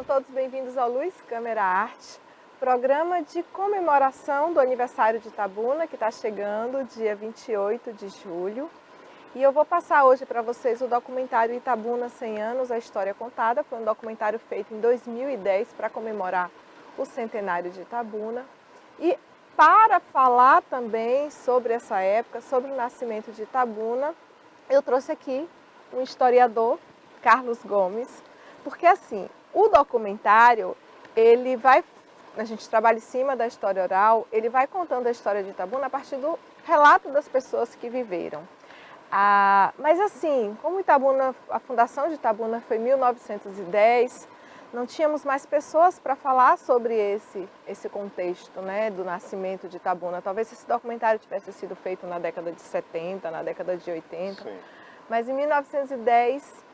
todos bem-vindos ao Luz Câmera Arte, programa de comemoração do aniversário de Itabuna, que está chegando dia 28 de julho. E eu vou passar hoje para vocês o documentário Itabuna 100 anos, a história contada. Foi um documentário feito em 2010 para comemorar o centenário de Itabuna. E para falar também sobre essa época, sobre o nascimento de Itabuna, eu trouxe aqui um historiador, Carlos Gomes, porque assim, o documentário, a gente trabalha em cima da história oral, ele vai contando a história de Itabuna a partir do relato das pessoas que viveram. Mas assim, como a fundação de Itabuna foi em 1910, não tínhamos mais pessoas para falar sobre esse contexto, né, do nascimento de Itabuna. Talvez esse documentário tivesse sido feito na década de 70, na década de 80, sim. Mas em 1910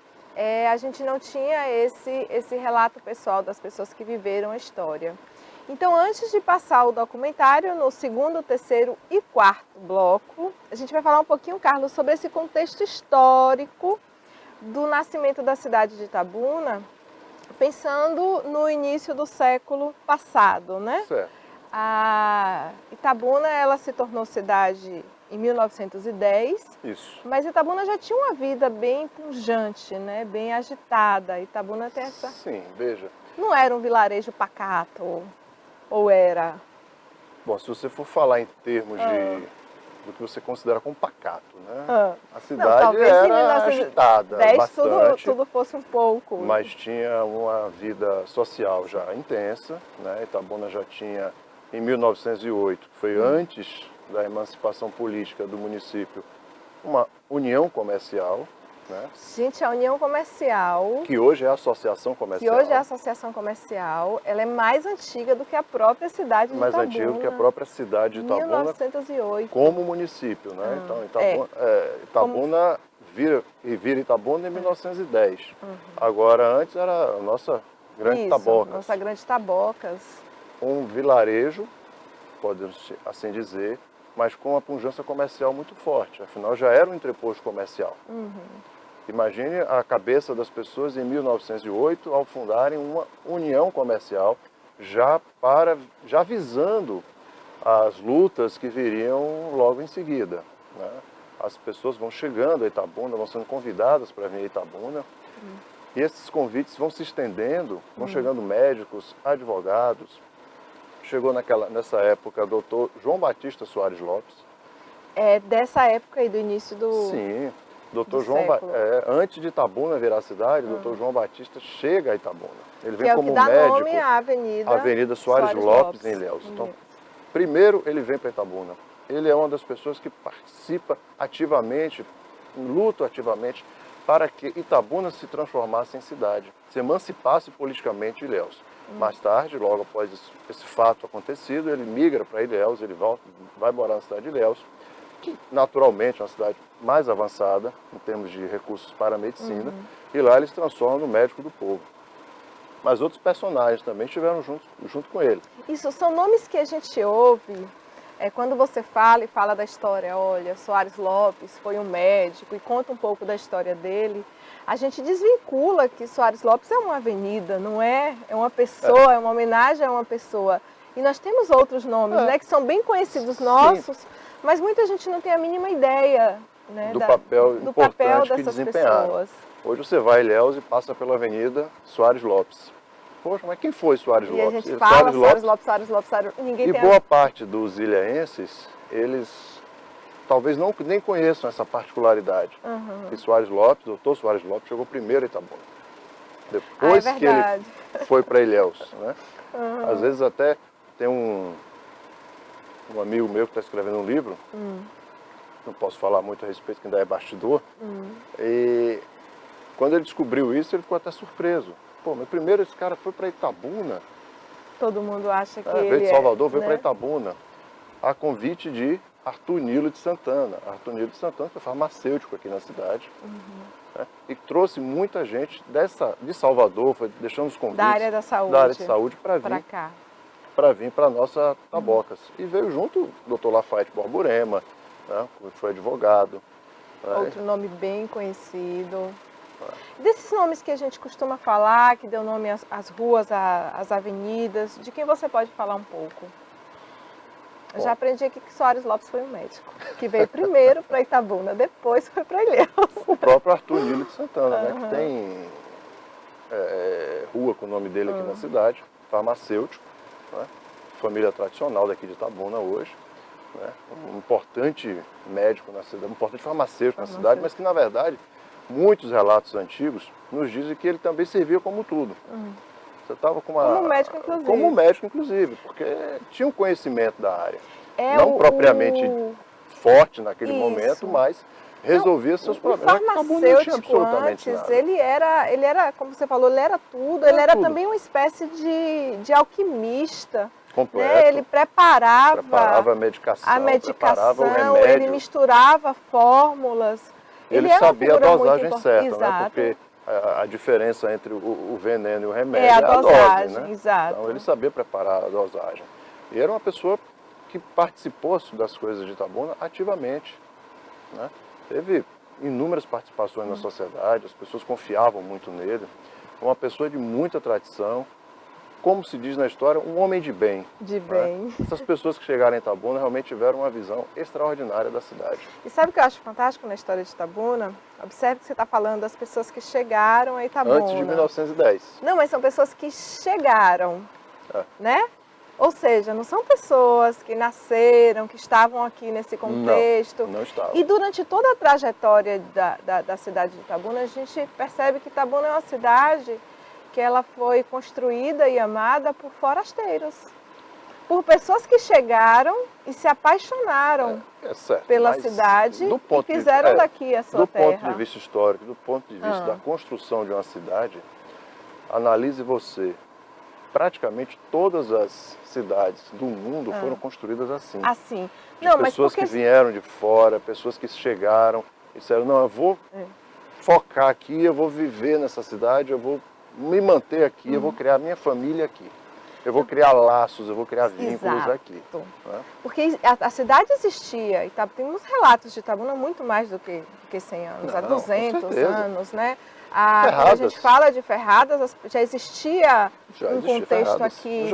a gente não tinha esse relato pessoal das pessoas que viveram a história. Então, antes de passar o documentário, no segundo, terceiro e quarto bloco, a gente vai falar um pouquinho, Carlos, sobre esse contexto histórico do nascimento da cidade de Itabuna, pensando no início do século passado, né? Certo. A Itabuna, ela se tornou cidade em 1910, isso. Mas Itabuna já tinha uma vida bem pujante, né? Bem agitada. Itabuna tem essa... Sim, veja. Não era um vilarejo pacato, ou era? Bom, se você for falar em termos do que você considera como pacato, né? A cidade era agitada bastante. Tudo fosse um pouco. Mas tinha uma vida social já intensa, né? Itabuna já tinha, em 1908, que foi antes da emancipação política do município, uma união comercial, né? Gente, a União Comercial... Que hoje é a Associação Comercial. Ela é mais antiga do que a própria cidade de Itabuna. Mais antiga do que a própria cidade de Itabuna. 1908. Como município, né? Então, Itabuna vira Itabuna em 1910. Agora, antes era a nossa Grande Tabocas. Nossa Grande Tabocas. Um vilarejo, podemos assim dizer, mas com uma pujança comercial muito forte. Afinal, já era um entreposto comercial. Imagine a cabeça das pessoas em 1908 ao fundarem uma união comercial já visando as lutas que viriam logo em seguida, né? As pessoas vão chegando a Itabuna, vão sendo convidadas para vir a Itabuna, e esses convites vão se estendendo, vão chegando médicos, advogados. Chegou nessa época o doutor João Batista Soares Lopes. É dessa época aí, do início do... Sim, doutor João antes de Itabuna virar cidade, doutor João Batista chega a Itabuna. Ele vem como médico. Que é o que dá nome à Avenida Soares Lopes, em Ilhéus. Então, primeiro ele vem para Itabuna. Ele é uma das pessoas que participa ativamente, luta ativamente, para que Itabuna se transformasse em cidade, se emancipasse politicamente de Ilhéus. Mais tarde, logo após esse fato acontecido, ele migra para Ilhéus, ele vai morar na cidade de Ilhéus, que naturalmente é uma cidade mais avançada em termos de recursos para a medicina, e lá ele se transforma no médico do povo. Mas outros personagens também estiveram junto com ele. Isso, são nomes que a gente ouve quando você fala da história. Olha, Soares Lopes foi um médico e conta um pouco da história dele. A gente desvincula que Soares Lopes é uma avenida, não é? É uma pessoa, é uma homenagem a uma pessoa. E nós temos outros nomes, né, que são bem conhecidos nossos, mas muita gente não tem a mínima ideia, né, do papel dessas que desempenharam. Pessoas. Hoje você vai a Ilhéus e passa pela Avenida Soares Lopes. Poxa, mas quem foi Soares Lopes? A gente fala Soares Lopes, ninguém tem... E boa parte dos ilhéenses, eles talvez nem conheçam essa particularidade. Que Soares Lopes, doutor Soares Lopes, chegou primeiro em Itabuna. Depois que ele foi para Ilhéus, né? Às vezes até tem um amigo meu que está escrevendo um livro, não posso falar muito a respeito, que ainda é bastidor, e quando ele descobriu isso, ele ficou até surpreso. Pô, mas primeiro esse cara foi para Itabuna. Todo mundo acha que ele veio de Salvador, veio para Itabuna, a convite de Arthur Nilo de Santana. Arthur Nilo de Santana foi farmacêutico aqui na cidade, né? E trouxe muita gente de Salvador, foi deixando os convites da área de saúde para vir para a nossa Tabocas. E veio junto o doutor Lafayette Borborema, né, que foi advogado. Outro nome bem conhecido. Desses nomes que a gente costuma falar, que deu nome às ruas, às avenidas, de quem você pode falar um pouco? Eu já aprendi aqui que Soares Lopes foi um médico, que veio primeiro para Itabuna, depois foi para Ilhéus. O próprio Arthur Nilo de Santana, né, que tem rua com o nome dele aqui na cidade, farmacêutico, né, família tradicional daqui de Itabuna hoje, né, um importante médico na cidade, um importante farmacêutico na cidade, mas que na verdade muitos relatos antigos nos dizem que ele também servia como tudo. Você estava com uma... Como médico, inclusive. Como médico, inclusive, porque tinha um conhecimento da área. Não propriamente forte naquele momento, mas resolvia seus problemas. O farmacêutico antes, ele era, como você falou, ele era tudo. Ele era também uma espécie de alquimista. Completo. Né? Ele preparava a medicação, preparava o remédio. Ele misturava fórmulas. Ele sabia a dosagem certa, né? Porque a diferença entre o veneno e o remédio é a dosagem, né? Exato. Então ele sabia preparar a dosagem. E era uma pessoa que participou das coisas de Itabuna ativamente, né? Teve inúmeras participações na sociedade, as pessoas confiavam muito nele. Uma pessoa de muita tradição, como se diz na história, um homem de bem. De bem. Né? Essas pessoas que chegaram em Itabuna realmente tiveram uma visão extraordinária da cidade. E sabe o que eu acho fantástico na história de Itabuna? Observe que você está falando das pessoas que chegaram a Itabuna. Antes de 1910. Não, mas são pessoas que chegaram, né? Ou seja, não são pessoas que nasceram, que estavam aqui nesse contexto. Não estavam. E durante toda a trajetória da cidade de Itabuna, a gente percebe que Itabuna é uma cidade que ela foi construída e amada por forasteiros. Por pessoas que chegaram e se apaixonaram pela cidade e fizeram daqui a sua terra. Do ponto de vista histórico, do ponto de vista da construção de uma cidade, analise você. Praticamente todas as cidades do mundo foram construídas assim. Assim. Pessoas que vieram de fora, pessoas que chegaram e disseram, não, eu vou focar aqui, eu vou viver nessa cidade, eu vou me manter aqui, eu vou criar minha família aqui. Eu vou criar laços, eu vou criar vínculos aqui. Né? Porque a cidade existia, temos relatos de Itabuna muito mais do que 100 anos, há 200 anos, né? Quando a gente fala de Ferradas, já existia um contexto Ferradas, aqui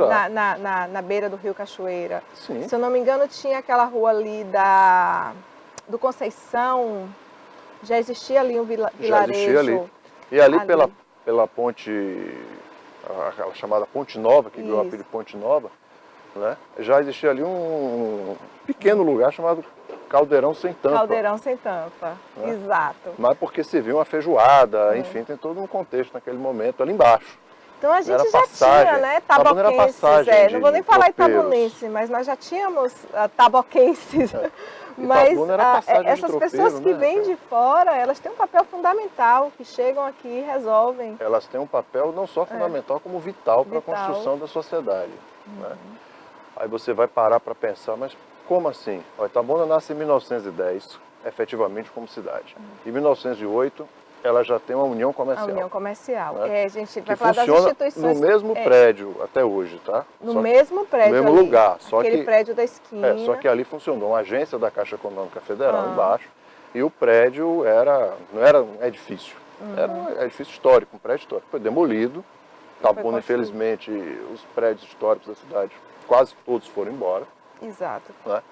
na beira do Rio Cachoeira. Sim. Se eu não me engano, tinha aquela rua ali do Conceição, já existia ali um vilarejo. Já existia ali. E ali. Pela ponte, aquela chamada Ponte Nova, que deu o apelido de Ponte Nova, né? Já existia ali um pequeno lugar chamado Caldeirão Sem Tampa. Caldeirão Sem Tampa, né? Exato. Mas porque serviu uma feijoada, enfim, tem todo um contexto naquele momento ali embaixo. Então a gente já tinha, né, taboquenses, não vou nem falar itabunense, mas nós já tínhamos taboquenses. Mas essas pessoas que vêm de fora, elas têm um papel fundamental, que chegam aqui e resolvem. Elas têm um papel não só fundamental, como vital para a construção da sociedade. Né? Aí você vai parar para pensar, mas como assim? O Itabuna nasce em 1910, efetivamente como cidade. Em 1908, ela já tem uma união comercial. A união comercial. Né? A gente vai falar das instituições. No mesmo prédio até hoje, tá? No mesmo prédio. No mesmo ali, lugar. Aquele prédio da esquina. Só que ali funcionou uma agência da Caixa Econômica Federal embaixo. E o prédio não era um edifício. Era um edifício histórico, um prédio histórico. Foi demolido. Itabuna, infelizmente, os prédios históricos da cidade, quase todos foram embora. Exato. Né?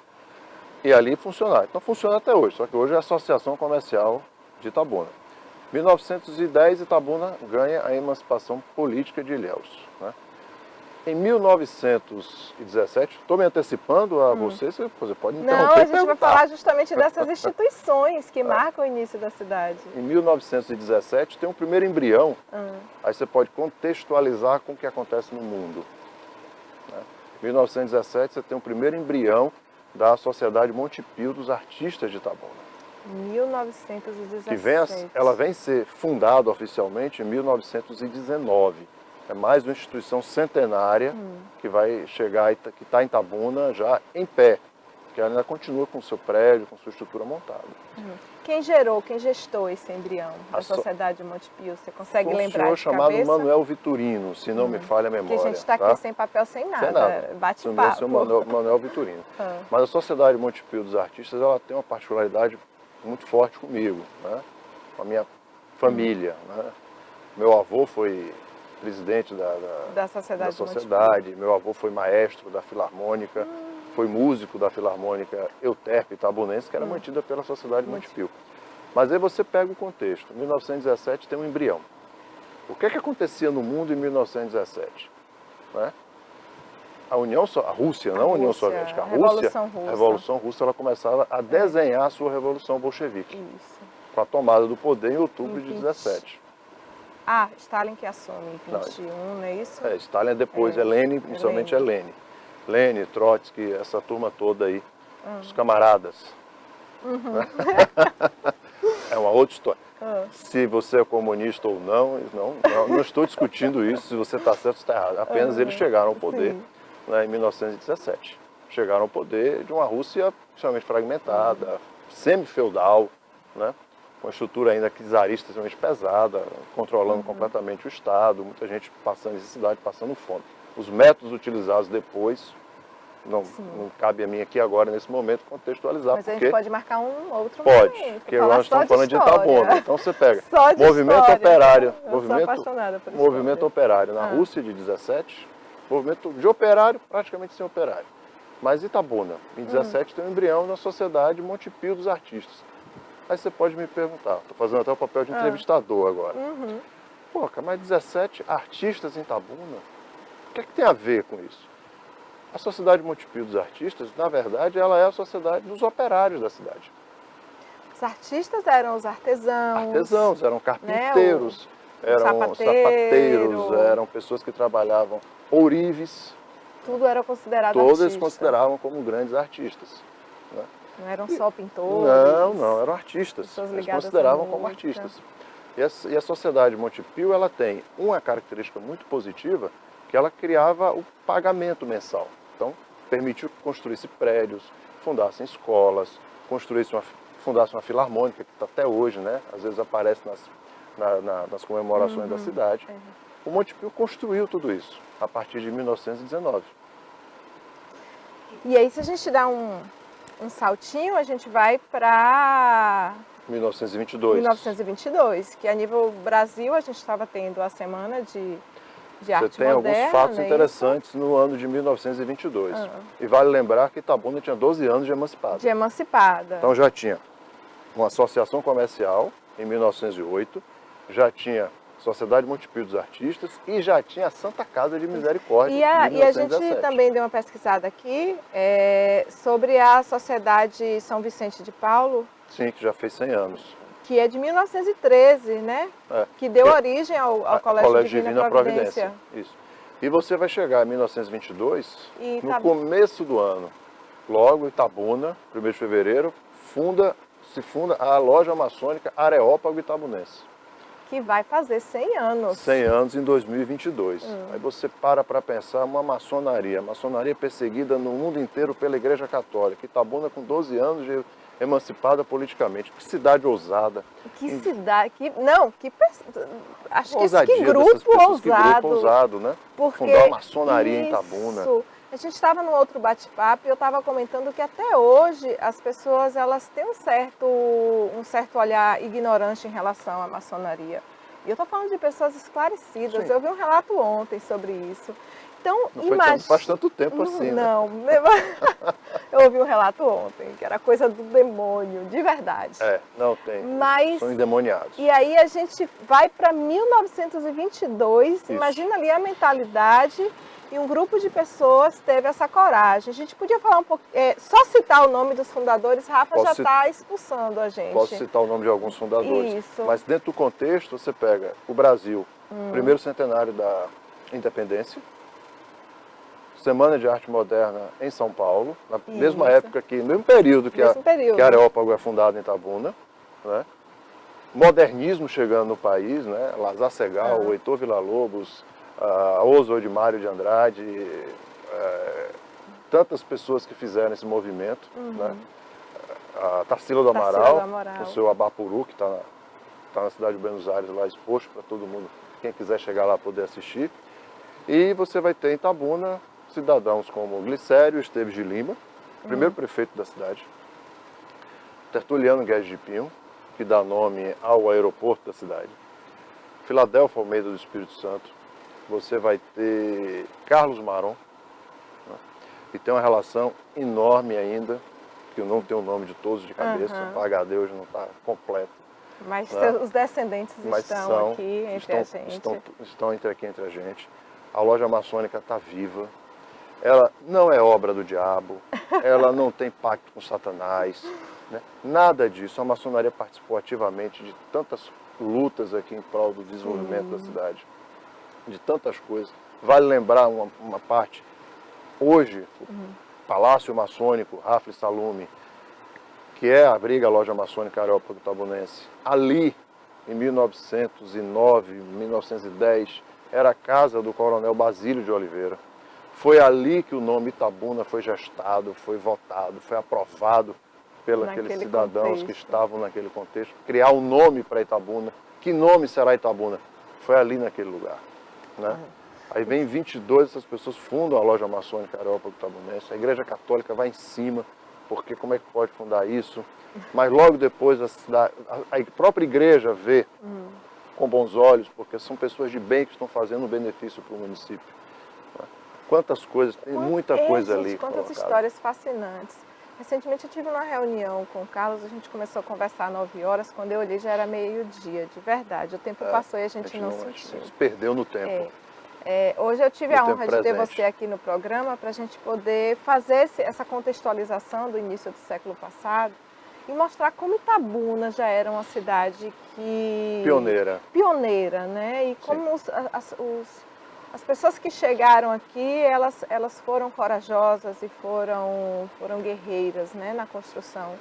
E ali funcionava. Então funciona até hoje. Só que hoje é a Associação Comercial de Itabuna. 1910, Itabuna ganha a emancipação política de Ilhéus. Né? Em 1917, estou me antecipando a você pode me interromper. Não, a gente vai falar justamente dessas instituições que marcam o início da cidade. Em 1917 tem um primeiro embrião, aí você pode contextualizar com o que acontece no mundo. Né? Em 1917 você tem um primeiro embrião da Sociedade Monte Pio dos Artistas de Itabuna. 1917. Ela vem ser fundada oficialmente em 1919. É mais uma instituição centenária que vai chegar, que está em Itabuna já em pé, que ainda continua com o seu prédio, com sua estrutura montada. Quem gestou esse embrião da Sociedade Monte Pio? Você consegue lembrar de cabeça? Um senhor chamado Manuel Vitorino, se não me falha a memória. Porque a gente está aqui sem papel, sem nada. Bate-papo. Senhor Manuel Vitorino. Mas a Sociedade Monte Pio dos Artistas, ela tem uma particularidade muito forte comigo, né? Com a minha família. Né? Meu avô foi presidente da sociedade, meu avô foi maestro da Filarmônica, foi músico da Filarmônica Euterpe Itabunense, que era mantida pela Sociedade Montepio. Mas aí você pega o contexto. Em 1917 tem um embrião. O que acontecia no mundo em 1917? Né? A Rússia, não a União Soviética, a Revolução Russa, ela começava a desenhar a sua Revolução Bolchevique. Isso. Com a tomada do poder em outubro de 17. Ah, Stalin que assume em 21, não é isso? Stalin é depois, Lenin, inicialmente é Lenin. Lenin, Trotsky, essa turma toda aí, os camaradas. É uma outra história. Se você é comunista ou não, não estou discutindo isso, se você está certo ou está errado. Apenas eles chegaram ao poder, né, em 1917. Chegaram ao poder de uma Rússia extremamente fragmentada, semi-feudal, né, com uma estrutura ainda czarista extremamente pesada, controlando completamente o Estado, muita gente passando necessidade, passando fome. Os métodos utilizados depois, não cabe a mim aqui agora, nesse momento, contextualizar. Mas a gente pode marcar um outro momento. Pode, porque nós estamos falando de Itabuna. Então você pega movimento operário, movimento operário na Rússia de 17, movimento de operário praticamente sem operário. Mas Itabuna, em 17, tem um embrião na Sociedade Montepio dos Artistas. Aí você pode me perguntar, estou fazendo até o papel de entrevistador agora. Pô, mas 17 artistas em Itabuna, o que tem a ver com isso? A Sociedade Montepio dos Artistas, na verdade, ela é a sociedade dos operários da cidade. Os artistas eram os artesãos. Artesãos, eram carpinteiros, eram sapateiros, eram pessoas que trabalhavam ourives. Tudo era considerado Todos eles consideravam como grandes artistas. Né? Não eram só pintores? Não, eram artistas. Eles consideravam como artistas. E a Sociedade Montepio, ela tem uma característica muito positiva, que ela criava o pagamento mensal. Então, permitiu que construísse prédios, fundassem escolas, fundasse uma filarmônica, que está até hoje, né? Às vezes aparece nas comemorações da cidade. O Montepio construiu tudo isso, a partir de 1919. E aí, se a gente dá um saltinho, a gente vai para 1922, que a nível Brasil a gente estava tendo a Semana de Arte Moderna. Você tem alguns fatos interessantes no ano de 1922. E vale lembrar que Itabuna tinha 12 anos de emancipada. Então já tinha uma associação comercial em 1908, já tinha Sociedade Montepio dos Artistas e já tinha a Santa Casa de Misericórdia em 1917. E a gente também deu uma pesquisada aqui sobre a Sociedade São Vicente de Paulo. Sim, que já fez 100 anos. Que é de 1913, né? Que deu origem ao Colégio Divina Providência. Isso. E você vai chegar em 1922, no começo do ano, logo Itabuna, 1º de fevereiro, se funda a loja maçônica Areópago Itabunense. Que vai fazer 100 anos. 100 anos em 2022. Aí você para pensar uma maçonaria. A maçonaria perseguida no mundo inteiro pela Igreja Católica. Itabuna com 12 anos de emancipada politicamente. Que cidade ousada. Que cidade, acho que grupo ousado, né? Porque fundar a maçonaria em Itabuna. A gente estava num outro bate-papo e eu estava comentando que até hoje as pessoas elas têm um certo olhar ignorante em relação à maçonaria. E eu estou falando de pessoas esclarecidas. Sim. Eu vi um relato ontem sobre isso. Então, não faz tanto tempo assim, não, né? Eu ouvi um relato ontem, que era coisa do demônio, de verdade. Não tem, são endemoniados. E aí a gente vai para 1922, isso. Imagina ali a mentalidade, e um grupo de pessoas teve essa coragem. A gente podia falar um pouco, só citar o nome dos fundadores, Rafa já está expulsando a gente. Posso citar o nome de alguns fundadores. Isso. Mas dentro do contexto, você pega o Brasil, primeiro centenário da independência, Semana de Arte Moderna em São Paulo, na mesma época no mesmo período que a Areópago é fundada em Itabuna, né? Modernismo chegando no país, né? Lazar Segal, Heitor Villa-Lobos, Oswald Mário de Andrade, tantas pessoas que fizeram esse movimento, né? A Tarsila do Amaral, o seu Abapuru, que está na cidade de Buenos Aires, lá exposto para todo mundo, quem quiser chegar lá poder assistir. E você vai ter em Itabuna cidadãos como Glicério Esteves de Lima, primeiro prefeito da cidade, Tertuliano Guedes de Pinho, que dá nome ao aeroporto da cidade. Filadélfia Almeida do Espírito Santo. Você vai ter Carlos Maron, né? E tem uma relação enorme ainda, que eu não tenho o nome de todos de cabeça, o HD hoje não está completo. Mas né? Os descendentes estão aqui entre a gente. Estão aqui entre a gente. A loja maçônica está viva. Ela não é obra do diabo, ela não tem pacto com Satanás, né? Nada disso. A maçonaria participou ativamente de tantas lutas aqui em prol do desenvolvimento da cidade, de tantas coisas. Vale lembrar uma parte. Hoje, o Palácio Maçônico Rafli Salume, que é a briga loja maçônica Areópago Itabunense, ali em 1909, 1910, era a casa do coronel Basílio de Oliveira. Foi ali que o nome Itabuna foi gestado, foi votado, foi aprovado pelos cidadãos que estavam naquele contexto. Criar um nome para Itabuna. Que nome será Itabuna? Foi ali naquele lugar. Né? Aí vem 22, essas pessoas fundam a loja maçônica Areópago Itabunense. A Igreja Católica vai em cima, porque como é que pode fundar isso? Mas logo depois a própria igreja vê com bons olhos, porque são pessoas de bem que estão fazendo um benefício para o município. Quantas coisas, tem muita coisa ali. Quantas histórias fascinantes. Recentemente eu tive uma reunião com o Carlos, a gente começou a conversar às 9 horas, quando eu olhei já era meio-dia, de verdade. O tempo passou e a gente não sentiu. Se perdeu no tempo. Hoje eu tive a honra de ter você aqui no programa para a gente poder fazer essa contextualização do início do século passado e mostrar como Itabuna já era uma cidade que... Pioneira, né? E como as pessoas que chegaram aqui, elas foram corajosas e foram guerreiras, né? Na construção,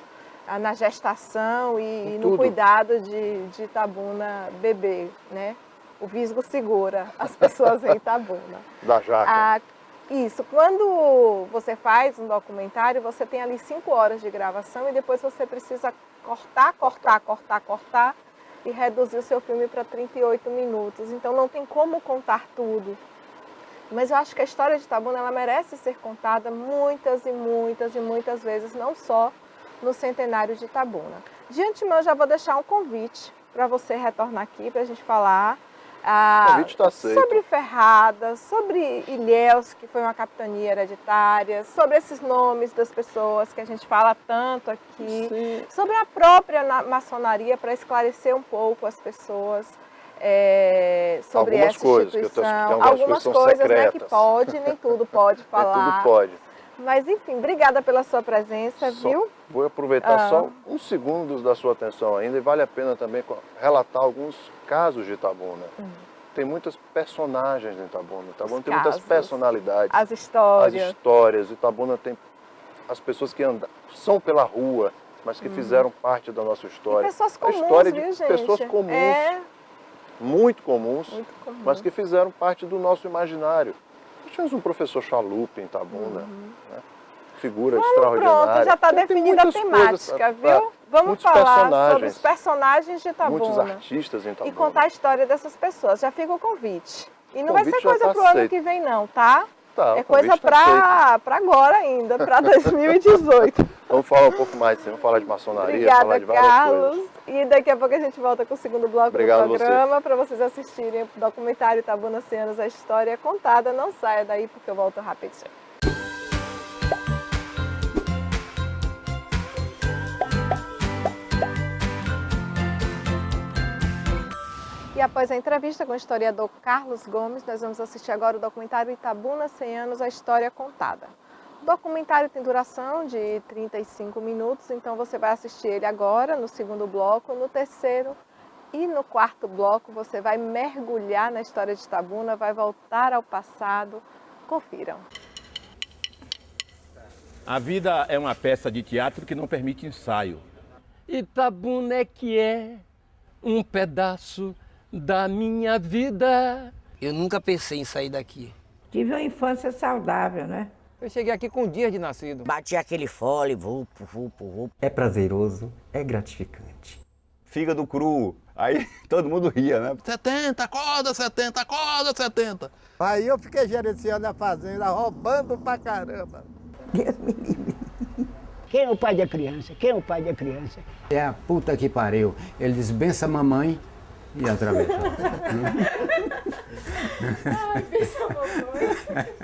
na gestação e no cuidado de Itabuna bebê, né? O Visgo segura as pessoas em Itabuna. Da jaca. Isso. Quando você faz um documentário, você tem ali 5 horas de gravação e depois você precisa cortar e reduzir o seu filme para 38 minutos. Então não tem como contar tudo. Mas eu acho que a história de Itabuna ela merece ser contada muitas e muitas vezes, não só no centenário de Itabuna. De antemão, eu já vou deixar um convite para você retornar aqui para a gente falar sobre Ferradas, sobre Ilhéus, que foi uma capitania hereditária, sobre esses nomes das pessoas que a gente fala tanto aqui, sobre a própria maçonaria, para esclarecer um pouco as pessoas sobre essa instituição. Algumas coisas, né, que pode, nem tudo pode falar. Tudo pode. Mas enfim, obrigada pela sua presença, viu? Vou aproveitar só uns segundos da sua atenção ainda e vale a pena também relatar alguns casos de Itabuna. Tem muitas personagens em Itabuna. Itabuna tem muitas personalidades. As histórias. Itabuna tem as pessoas que são pela rua, mas que fizeram parte da nossa história. E pessoas comuns, a história de gente? Pessoas comuns, muito comuns, mas que fizeram parte do nosso imaginário. Nós tínhamos um professor Chalupa em Itabuna, né? Figura extraordinária. Pronto, já está definida a temática, viu? Vamos falar sobre os personagens de Itabuna. Muitos artistas em Itabuna. E contar a história dessas pessoas. Já fica o convite. E não vai ser coisa para o ano que vem não, tá? É coisa para agora ainda, para 2018. Vamos falar um pouco mais, vamos falar de maçonaria, Obrigada, falar de várias Carlos. coisas. E daqui a pouco a gente volta com o segundo bloco do programa para vocês assistirem o documentário Itabuna 100 anos, a história contada. Não saia daí porque eu volto rapidinho. E após a entrevista com o historiador Carlos Gomes, nós vamos assistir agora o documentário Itabuna 100 anos, a história contada. O documentário tem duração de 35 minutos, então você vai assistir ele agora, no segundo bloco, no terceiro e no quarto bloco você vai mergulhar na história de Itabuna, vai voltar ao passado. Confiram. A vida é uma peça de teatro que não permite ensaio. Itabuna é que é um pedaço da minha vida. Eu nunca pensei em sair daqui. Tive uma infância saudável, né? Eu cheguei aqui com um dia de nascido. Bati aquele fole, vupo, vupo, vupo. É prazeroso, é gratificante. Fígado cru, aí todo mundo ria, né? 70, acorda 70, acorda 70. Aí eu fiquei gerenciando a fazenda, roubando pra caramba. Deus me livre. Quem é o pai da criança? Quem é o pai da criança? É a puta que pariu. Ele diz, bença mamãe e atravessou. Ai, bença mamãe.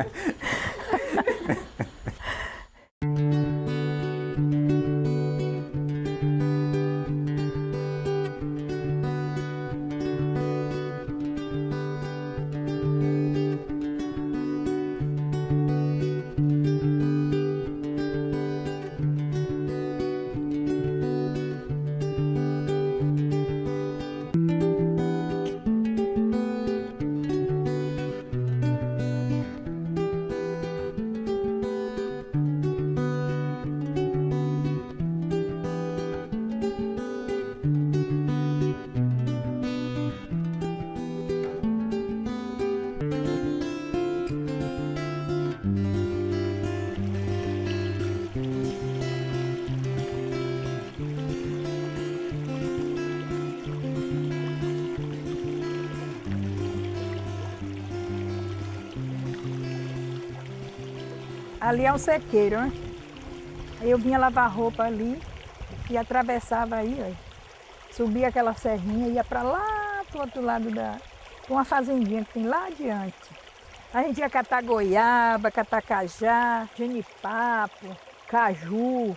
Ali é um sequeiro, né? Aí eu vinha lavar roupa ali e atravessava aí, ó. Subia aquela serrinha e ia para lá, pro outro lado da... uma fazendinha que tem lá adiante. A gente ia catar goiaba, catar cajá, genipapo, caju.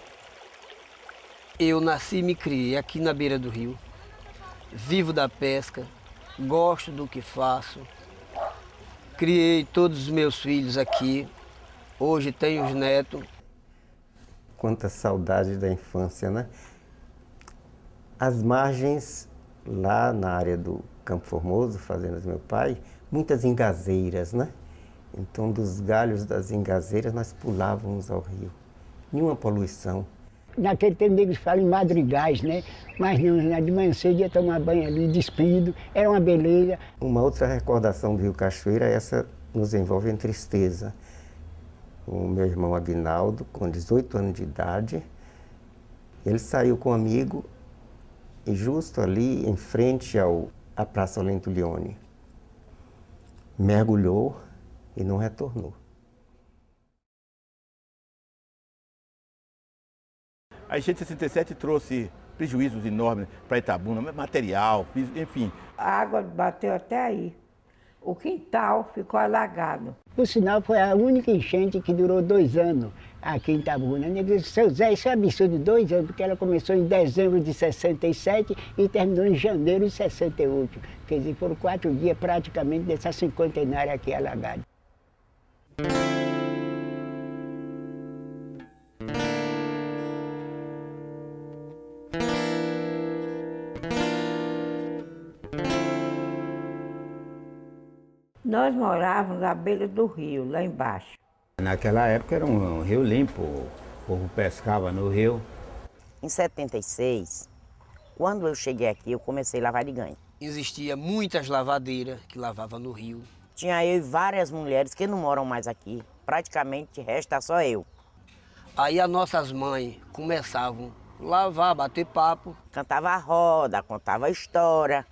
Eu nasci e me criei aqui na beira do rio. Vivo da pesca, gosto do que faço. Criei todos os meus filhos aqui. Hoje tenho os netos. Quanta saudade da infância, né? As margens, lá na área do Campo Formoso, fazenda do meu pai, muitas engazeiras, né? Então, dos galhos das engazeiras, nós pulávamos ao rio. Nenhuma poluição. Naquele tempo eles falam em madrigais, né? Mas não, de manhã cedo ia tomar banho ali, despido, era uma beleza. Uma outra recordação do Rio Cachoeira, essa nos envolve em tristeza. O meu irmão Aguinaldo, com 18 anos de idade, ele saiu com um amigo e justo ali em frente à Praça Olento Leone, mergulhou e não retornou. A enchente de 67 trouxe prejuízos enormes para Itabuna, material, enfim. A água bateu até aí. O quintal ficou alagado. Por sinal, foi a única enchente que durou 2 anos aqui em Itabuna. Eu disse, seu Zé, isso é absurdo, 2 anos, porque ela começou em dezembro de 67 e terminou em janeiro de 68. Quer dizer, foram 4 dias praticamente dessa cinquentenária aqui alagada. Nós morávamos à beira do rio, lá embaixo. Naquela época era um rio limpo, o povo pescava no rio. Em 76, quando eu cheguei aqui, eu comecei a lavar de ganho. Existia muitas lavadeiras que lavavam no rio. Tinha eu e várias mulheres que não moram mais aqui. Praticamente resta só eu. Aí as nossas mães começavam a lavar, bater papo. Cantava a roda, contava a história.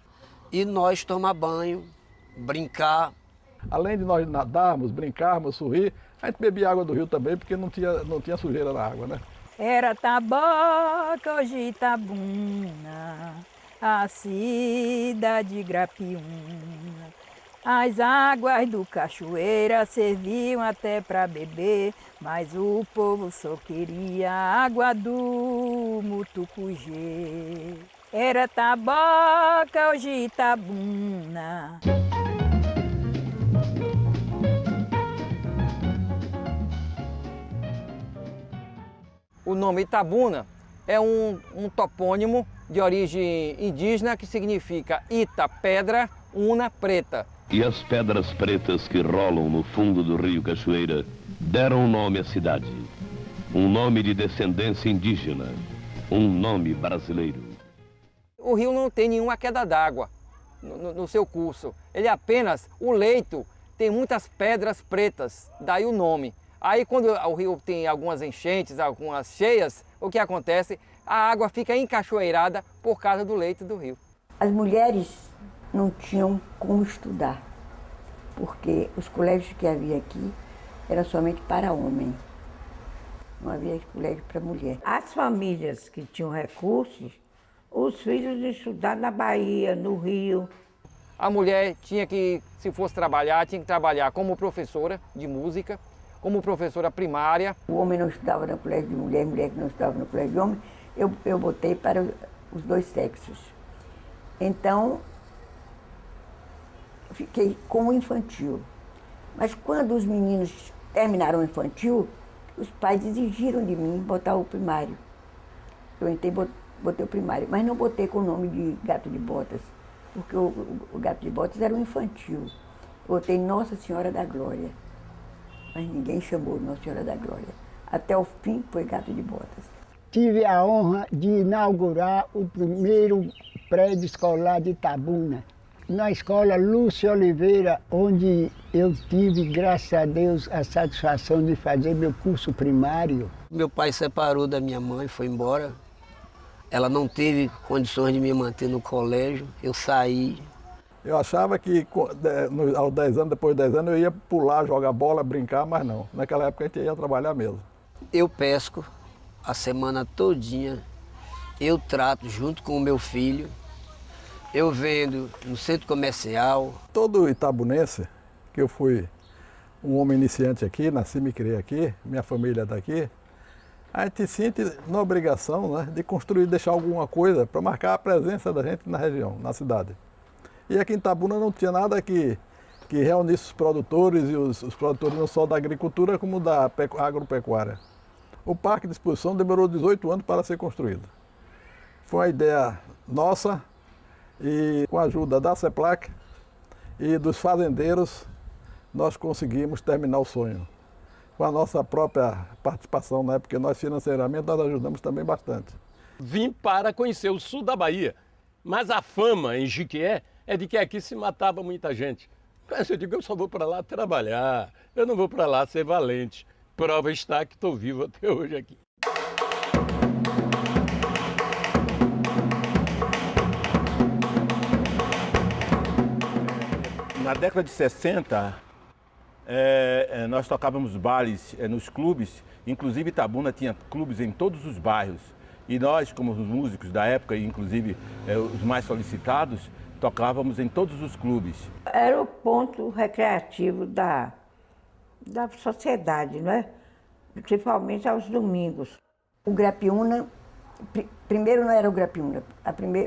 E nós tomar banho, brincar. Além de nós nadarmos, brincarmos, sorrir, a gente bebia água do rio também, porque não tinha sujeira na água, né? Era Taboca, hoje Itabuna, a cidade Grapiúna. As águas do Cachoeira serviam até para beber, mas o povo só queria a água do Mutucugê. Era Taboca, hoje Itabuna. O nome Itabuna é um topônimo de origem indígena que significa Ita, pedra, Una, preta. E as pedras pretas que rolam no fundo do rio Cachoeira deram nome à cidade. Um nome de descendência indígena, um nome brasileiro. O rio não tem nenhuma queda d'água no seu curso. Ele é apenas, o leito tem muitas pedras pretas, daí o nome. Aí quando o rio tem algumas enchentes, algumas cheias, o que acontece? A água fica encachoeirada por causa do leito do rio. As mulheres não tinham como estudar, porque os colégios que havia aqui eram somente para homens. não havia colégio para mulher. As famílias que tinham recursos, os filhos estudaram na Bahia, no Rio. A mulher tinha que, se fosse trabalhar, tinha que trabalhar como professora de música, como professora primária. O homem não estudava no colégio de mulher, mulher que não estudava no colégio de homem. Eu botei para os dois sexos. Então, fiquei com o infantil. Mas quando os meninos terminaram o infantil, os pais exigiram de mim botar o primário. Eu entrei, botei o primário, mas não botei com o nome de Gato de Botas, porque o Gato de Botas era um infantil. Eu botei Nossa Senhora da Glória, mas ninguém chamou Nossa Senhora da Glória. Até o fim foi Gato de Botas. Tive a honra de inaugurar o primeiro prédio escolar de Itabuna, na escola Lúcia Oliveira, onde eu tive, graças a Deus, a satisfação de fazer meu curso primário. Meu pai separou da minha mãe, foi embora. Ela não teve condições de me manter no colégio, eu saí. Eu achava que aos 10 anos, depois de 10 anos, eu ia pular, jogar bola, brincar, mas não. Naquela época a gente ia trabalhar mesmo. Eu pesco a semana todinha, eu trato junto com o meu filho, eu vendo no centro comercial. Todo itabunense, que eu fui um homem iniciante aqui, nasci e me criei aqui, minha família é daqui, a gente sente na obrigação, né, de construir, deixar alguma coisa para marcar a presença da gente na região, na cidade. E aqui em Itabuna não tinha nada que reunisse os produtores, e os produtores não só da agricultura, como da agropecuária. O parque de exposição demorou 18 anos para ser construído. Foi uma ideia nossa e com a ajuda da CEPLAC e dos fazendeiros, nós conseguimos terminar o sonho. Com a nossa própria participação, né? Porque nós financeiramente nós ajudamos também bastante. Vim para conhecer o sul da Bahia, mas a fama em Jiquié é de que aqui se matava muita gente. Mas eu digo, eu só vou para lá trabalhar, eu não vou para lá ser valente. Prova está que estou vivo até hoje aqui. Na década de 60, nós tocávamos bailes nos clubes, inclusive Itabuna tinha clubes em todos os bairros. E nós, como os músicos da época, inclusive os mais solicitados, tocávamos em todos os clubes. Era o ponto recreativo da sociedade, não é? Principalmente aos domingos. O Grapiúna, primeiro não era o Grapiúna,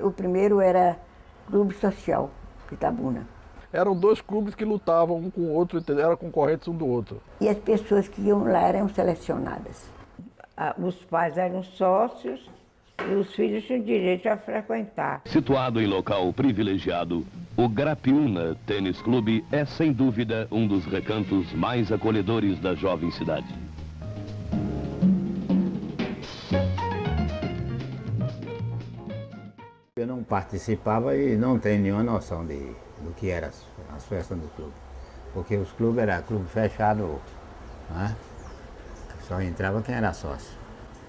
o primeiro era Clube Social Itabuna. Eram dois clubes que lutavam um com o outro, eram concorrentes um do outro. E as pessoas que iam lá eram selecionadas. Os pais eram sócios e os filhos tinham direito a frequentar. Situado em local privilegiado, o Grapiúna Tênis Clube é sem dúvida um dos recantos mais acolhedores da jovem cidade. Eu não participava e não tenho nenhuma noção do que eram as festas do clube. Porque os clubes eram clube fechado, né? Só entrava quem era sócio.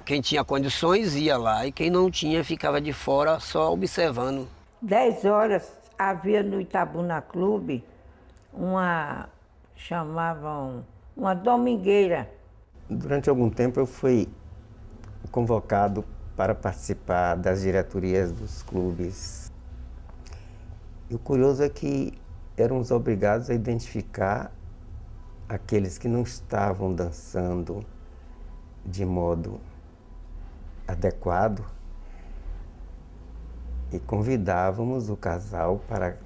Quem tinha condições ia lá e quem não tinha ficava de fora só observando. 10 horas havia no Itabuna Clube chamavam uma domingueira. Durante algum tempo eu fui convocado para participar das diretorias dos clubes. E o curioso é que éramos obrigados a identificar aqueles que não estavam dançando de modo adequado e convidávamos o casal para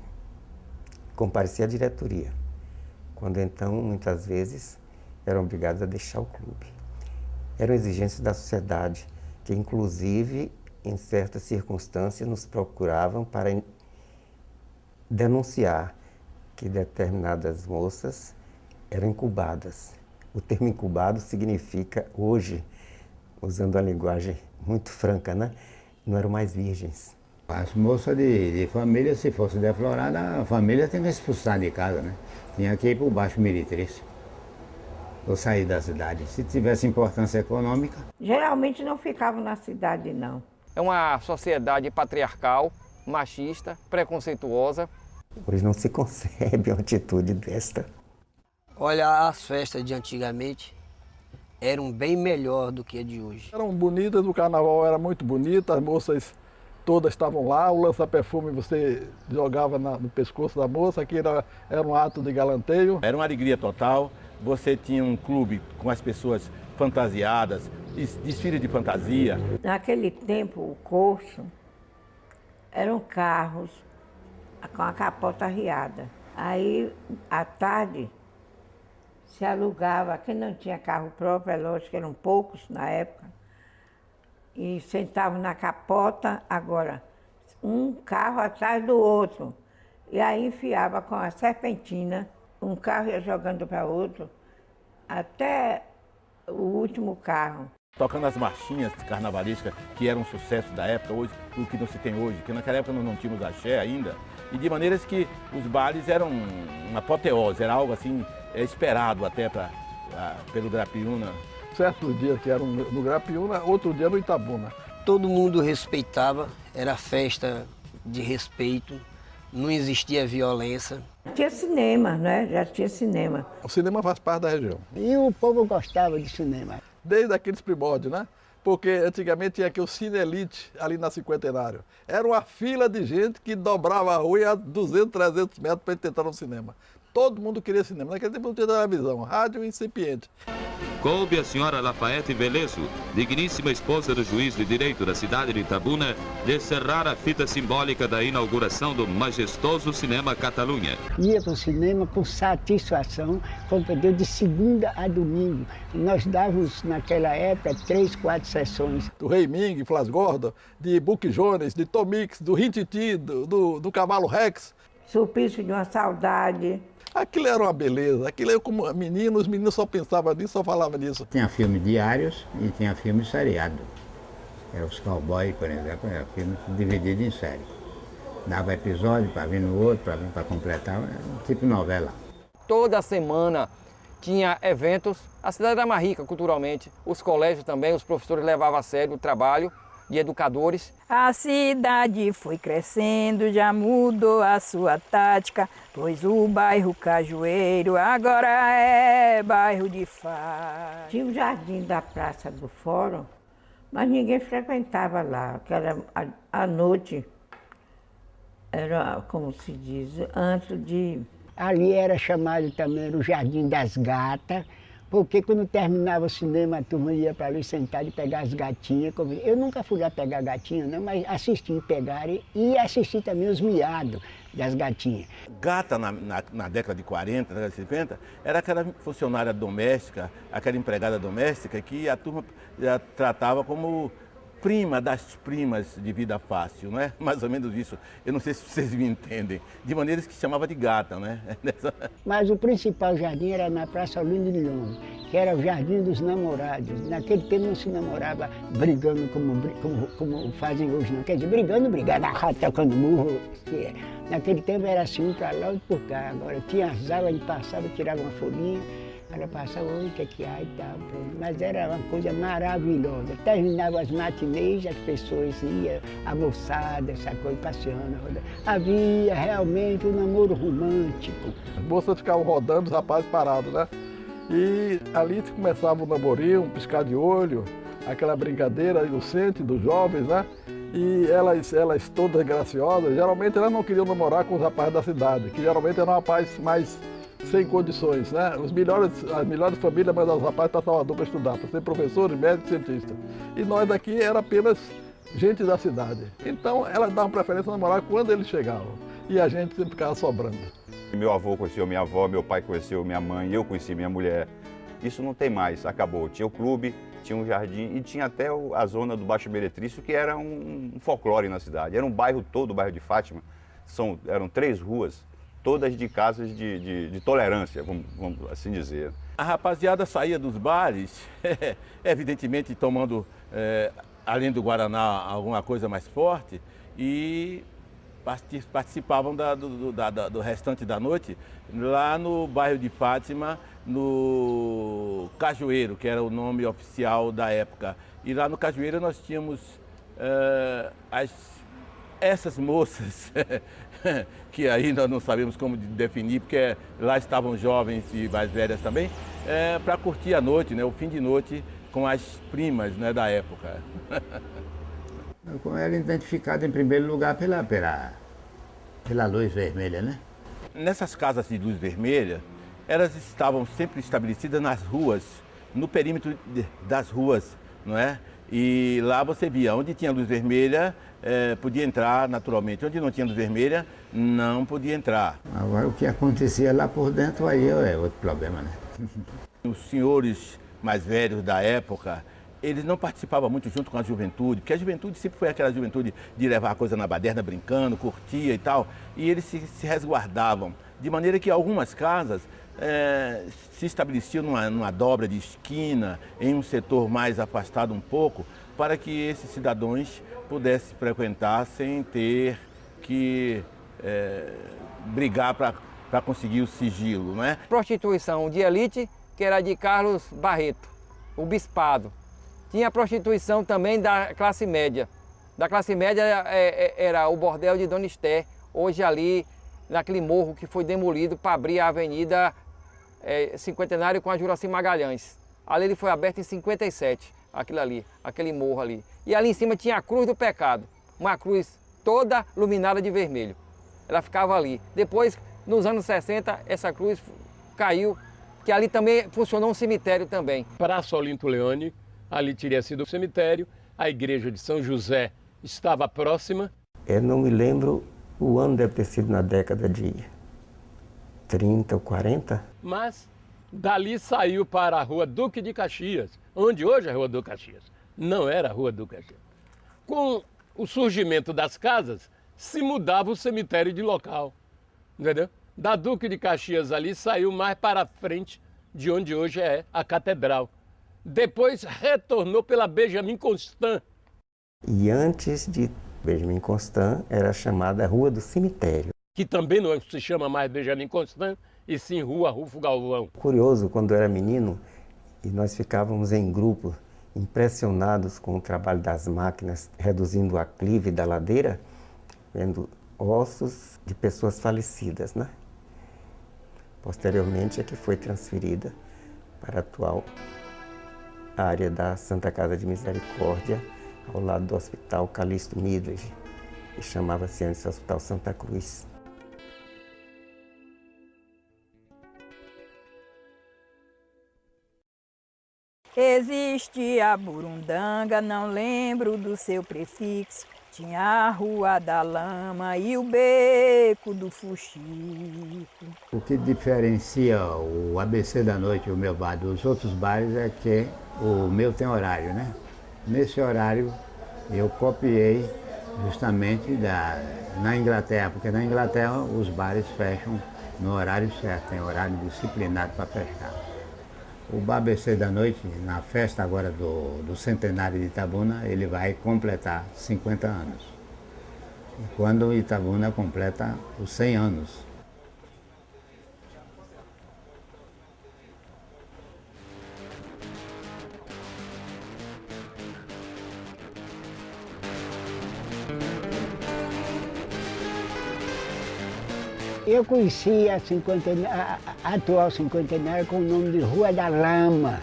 comparecer à diretoria, quando então, muitas vezes, eram obrigados a deixar o clube. Eram exigências da sociedade, que inclusive, em certas circunstâncias, nos procuravam para denunciar que determinadas moças eram incubadas. O termo incubado significa, hoje, usando a linguagem muito franca, né? Não eram mais virgens. As moças de família, se fosse deflorada, a família tinha que expulsar de casa, né? Tinha que ir para o Baixo Meretrício, ou sair da cidade. Se tivesse importância econômica... Geralmente não ficavam na cidade, não. É uma sociedade patriarcal, machista, preconceituosa. Hoje não se concebe uma atitude desta. Olha as festas de antigamente, eram bem melhor do que a de hoje. Eram bonitas, o carnaval era muito bonito, as moças todas estavam lá, o lança-perfume você jogava no pescoço da moça, aquilo era um ato de galanteio. Era uma alegria total, você tinha um clube com as pessoas fantasiadas, desfile de fantasia. Naquele tempo, o curso eram carros com a capota arriada. Aí, à tarde, se alugava, quem não tinha carro próprio, é lógico que eram poucos na época, e sentavam na capota, agora, um carro atrás do outro. E aí enfiava com a serpentina, um carro ia jogando para outro, até o último carro. Tocando as marchinhas carnavalescas, que eram um sucesso da época, hoje, o que não se tem hoje, porque naquela época nós não tínhamos axé ainda, e de maneiras que os bailes eram uma apoteose, era algo assim esperado até pelo Grapiúna. Certo dia que era no Grapiúna, outro dia no Itabuna. Todo mundo respeitava, era festa de respeito, não existia violência. Tinha cinema, né? Já tinha cinema. O cinema faz parte da região. E o povo gostava de cinema. Desde aqueles primórdios, né? Porque antigamente tinha aqui o Cine Elite, ali na Cinquentenário. Era uma fila de gente que dobrava a rua e a 200, 300 metros para entrar no cinema. Todo mundo queria cinema. Naquele tempo não tinha televisão, rádio incipiente. Coube a senhora Lafayette Veloso, digníssima esposa do juiz de direito da cidade de Itabuna, descerrar a fita simbólica da inauguração do majestoso Cinema Catalunha. Ia para o cinema com satisfação, compreendeu, de segunda a domingo. Nós dávamos, naquela época, 3, 4 sessões. Do Rei Ming, Flas Gordon, de Buck Jones, de Tomix, do Rintiti, do Cavalo Rex. Supício de uma Saudade. Aquilo era uma beleza, aquilo eu como menino, os meninos só pensavam nisso, só falavam nisso. Tinha filmes diários e tinha filmes seriado. Era os Cowboys, por exemplo, era filme dividido em série. Dava episódio para vir no outro, para completar, era um tipo de novela. Toda semana tinha eventos, a cidade era mais rica culturalmente, os colégios também, os professores levavam a sério o trabalho de educadores. A cidade foi crescendo, já mudou a sua tática, pois o bairro Cajueiro agora é bairro de fábrica. Tinha o jardim da Praça do Fórum, mas ninguém frequentava lá, que era à noite, era, como se diz, antes de... Ali era chamado também o Jardim das Gatas, porque quando terminava o cinema, a turma ia para ali sentar e pegar as gatinhas. Eu nunca fui lá pegar gatinha, não, mas assisti pegarem e assisti também os miados das gatinhas. Gata, na década de 40, década de 50, era aquela funcionária doméstica, aquela empregada doméstica que a turma já tratava como prima das primas de vida fácil, não é? Mais ou menos isso. Eu não sei se vocês me entendem. De maneiras que chamava de gata, né? Mas o principal jardim era na Praça Olinda de Lombo, que era o Jardim dos Namorados. Naquele tempo não se namorava brigando como fazem hoje, não. Quer dizer, brigando, tocando murro. Naquele tempo era assim, para lá e por cá. Agora tinha as aulas, ele passava, tirava uma folhinha, ela passava, o que há e tal. Mas era uma coisa maravilhosa. Terminava as matinês, as pessoas iam, a moçada, essa coisa, passeando. Havia realmente um namoro romântico. As moças ficavam rodando, os rapazes parados, né? E ali começava o namorinho, um piscar de olho, aquela brincadeira inocente dos jovens, né? E elas todas graciosas, geralmente elas não queriam namorar com os rapazes da cidade, que geralmente eram rapazes mais sem condições, né? As melhores famílias mandavam os rapazes para Salvador para estudar, para ser professores, médicos, cientistas. E nós daqui era apenas gente da cidade. Então elas davam preferência a namorar quando eles chegavam. E a gente sempre ficava sobrando. Meu avô conheceu minha avó, meu pai conheceu minha mãe, eu conheci minha mulher. Isso não tem mais, acabou. Tinha o clube, tinha um jardim e tinha até a zona do Baixo Meretrício, que era um folclore na cidade. Era um bairro todo, o bairro de Fátima. Eram 3 ruas, todas de casas de tolerância, vamos assim dizer. A rapaziada saía dos bares, evidentemente tomando, além do Guaraná, alguma coisa mais forte, e participavam do restante da noite lá no bairro de Fátima, no Cajueiro, que era o nome oficial da época. E lá no Cajueiro nós tínhamos as Essas moças, que aí nós não sabemos como definir, porque lá estavam jovens e mais velhas também, para curtir a noite, né, o fim de noite com as primas, né, da época. Com ela identificada em primeiro lugar pela luz vermelha, né? Nessas casas de luz vermelha, elas estavam sempre estabelecidas nas ruas, no perímetro das ruas, não é? E lá você via, onde tinha luz vermelha, podia entrar naturalmente. Onde não tinha luz vermelha, não podia entrar. Agora, o que acontecia lá por dentro aí é outro problema, né? Os senhores mais velhos da época, eles não participavam muito junto com a juventude, porque a juventude sempre foi aquela juventude de levar a coisa na baderna, brincando, curtia e tal, e eles se resguardavam. De maneira que algumas casas se estabeleciam numa dobra de esquina, em um setor mais afastado um pouco, para que esses cidadãos pudessem frequentar sem ter que brigar para conseguir o sigilo, não é? Prostituição de elite, que era de Carlos Barreto, o bispado. Tinha prostituição também da classe média. Da classe média era o bordel de Dona Esté, hoje ali naquele morro que foi demolido para abrir a Avenida Cinquentenário com a Juraci Magalhães. Ali ele foi aberto em 57, aquele morro ali. E ali em cima tinha a Cruz do Pecado, uma cruz toda iluminada de vermelho. Ela ficava ali. Depois, nos anos 60, essa cruz caiu, que ali também funcionou um cemitério também. Praça Olinto Leone, ali teria sido o cemitério, a igreja de São José estava próxima. Eu não me lembro, o ano deve ter sido na década de 30 ou 40. Mas dali saiu para a Rua Duque de Caxias, onde hoje é a Rua Duque de Caxias. Não era a Rua Duque de Caxias. Com o surgimento das casas, se mudava o cemitério de local, entendeu? Da Duque de Caxias ali saiu mais para frente de onde hoje é a Catedral. Depois retornou pela Benjamin Constant. E antes de Benjamin Constant, era chamada Rua do Cemitério. Que também não se chama mais Benjamin Constant, e sim Rua Rufo Galvão. Curioso, quando eu era menino, e nós ficávamos em grupo, impressionados com o trabalho das máquinas, reduzindo o aclive da ladeira, vendo ossos de pessoas falecidas, né? Posteriormente é que foi transferida para a atual área da Santa Casa de Misericórdia, ao lado do Hospital Calixto Midledge, que chamava-se antes Hospital Santa Cruz. Existia a Burundanga, não lembro do seu prefixo. Tinha a Rua da Lama e o Beco do Fuxico. O que diferencia o ABC da Noite, o meu bar, dos outros bares é que o meu tem horário, né? Nesse horário eu copiei justamente na Inglaterra, porque na Inglaterra os bares fecham no horário certo, tem horário disciplinado para fechar. O Bar ABC da Noite, na festa agora do centenário de Itabuna, ele vai completar 50 anos. E quando Itabuna completa os 100 anos. Eu conheci a atual cinquentenária com o nome de Rua da Lama,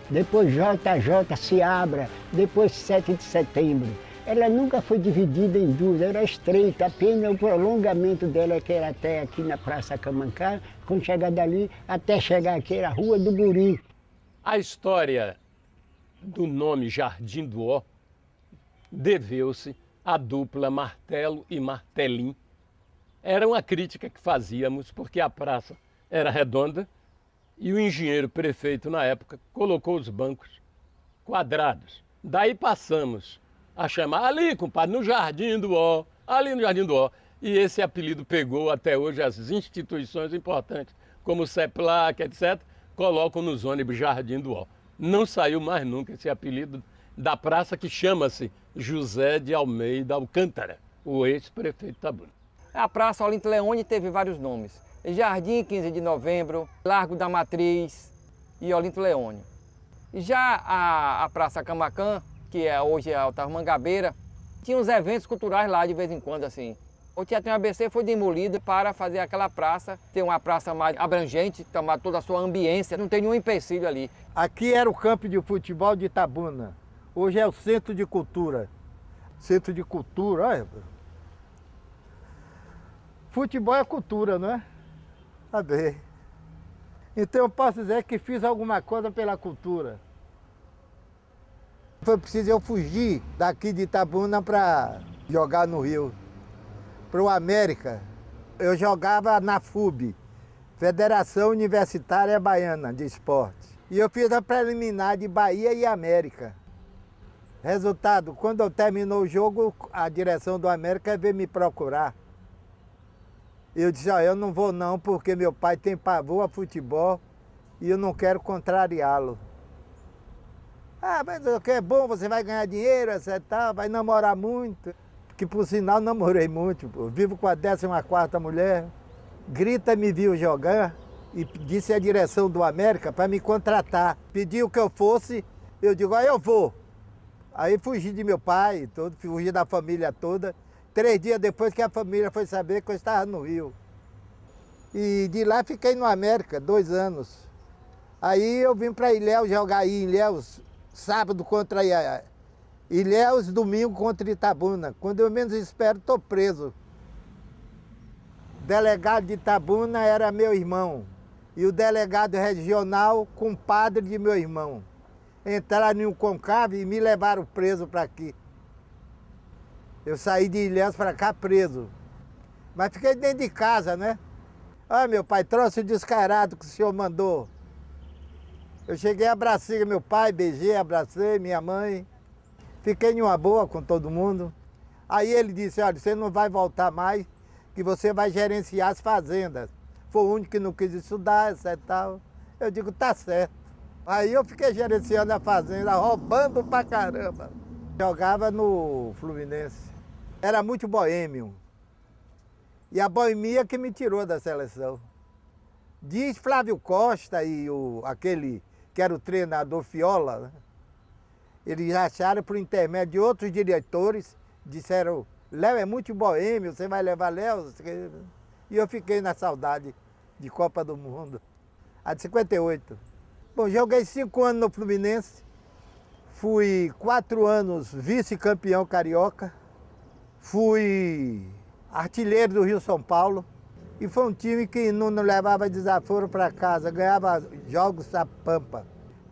depois JJ Seabra, depois 7 de setembro. Ela nunca foi dividida em duas, era estreita, apenas o prolongamento dela que era até aqui na Praça Camancá, quando chegar dali, até chegar aqui era a Rua do Buri. A história do nome Jardim do Ó deveu-se à dupla Martelo e Martelim. Era uma crítica que fazíamos porque a praça era redonda e o engenheiro prefeito na época colocou os bancos quadrados. Daí passamos a chamar ali, compadre, no Jardim do Ó, ali no Jardim do Ó. E esse apelido pegou até hoje as instituições importantes, como o CEPLAC, etc., colocam nos ônibus Jardim do Ó. Não saiu mais nunca esse apelido da praça que chama-se José de Almeida Alcântara, o ex-prefeito de Itabuna. A Praça Olinto Leone teve vários nomes. Jardim 15 de Novembro, Largo da Matriz e Olinto Leone. Já a Praça Camacan, que hoje é a Alta Mangabeira, Tinha uns eventos culturais lá de vez em quando, assim. O Teatro ABC foi demolido para fazer aquela praça, ter uma praça mais abrangente, tomar toda a sua ambiência, não tem nenhum empecilho ali. Aqui era o campo de futebol de Itabuna, hoje é o Centro de Cultura. Centro de Cultura, olha. Futebol é cultura, não é? Tá bem. Então eu posso dizer que fiz alguma coisa pela cultura. Foi preciso eu fugir daqui de Itabuna para jogar no Rio. Para o América, eu jogava na FUB, Federação Universitária Baiana de Esporte. E eu fiz a preliminar de Bahia e América. Resultado, quando eu terminou o jogo, a direção do América veio me procurar. Eu disse, eu não vou não, porque meu pai tem pavor a futebol e eu não quero contrariá-lo. Ah, mas o que é bom, você vai ganhar dinheiro, etc. Vai namorar muito. Que por sinal namorei muito, pô. Vivo com a 14ª mulher. Grita me viu jogar e disse à direção do América para me contratar. Pediu que eu fosse, eu digo, eu vou. Aí fugi de meu pai, fugi da família toda. 3 dias depois que a família foi saber que eu estava no Rio. E de lá fiquei no América, 2 anos. Aí eu vim para Ilhéus jogar aí em Ilhéus, sábado contra Ilhéus, domingo contra Itabuna. Quando eu menos espero, estou preso. O delegado de Itabuna era meu irmão. E o delegado regional, compadre de meu irmão. Entraram em um concave e me levaram preso para aqui. Eu saí de Ilhéus para cá preso. Mas fiquei dentro de casa, né? Ah, meu pai, trouxe o descarado que o senhor mandou. Eu cheguei, abracei meu pai, beijei, abracei minha mãe. Fiquei em uma boa com todo mundo. Aí ele disse, olha, você não vai voltar mais, que você vai gerenciar as fazendas. Foi o único que não quis estudar, etc. Tal. Eu digo, tá certo. Aí eu fiquei gerenciando a fazenda, roubando pra caramba. Jogava no Fluminense. Era muito boêmio. E a boemia que me tirou da seleção. Diz Flávio Costa e aquele que era o treinador Fiola, né? Eles acharam por intermédio de outros diretores, disseram, Léo é muito boêmio, você vai levar Léo? E eu fiquei na saudade de Copa do Mundo, a de 58. Bom, joguei 5 anos no Fluminense, fui 4 anos vice-campeão carioca, fui artilheiro do Rio São Paulo, e foi um time que não levava desaforo para casa, ganhava jogos da Pampa.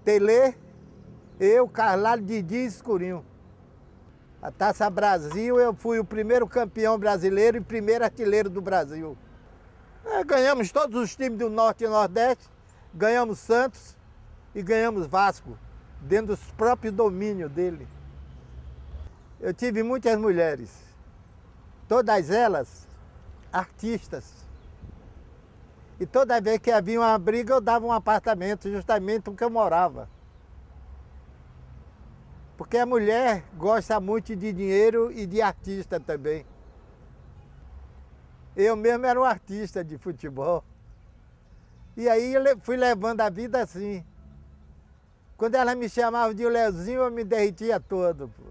Tele, eu, Carlalho, Didi e Escurinho. A Taça Brasil, eu fui o primeiro campeão brasileiro e primeiro artilheiro do Brasil. Ganhamos todos os times do Norte e Nordeste, ganhamos Santos e ganhamos Vasco, dentro dos próprios domínios dele. Eu tive muitas mulheres, todas elas artistas. E toda vez que havia uma briga, eu dava um apartamento, justamente porque eu morava. Porque a mulher gosta muito de dinheiro e de artista também. Eu mesmo era um artista de futebol. E aí eu fui levando a vida assim. Quando ela me chamava de Leozinho, eu me derretia todo. Pô.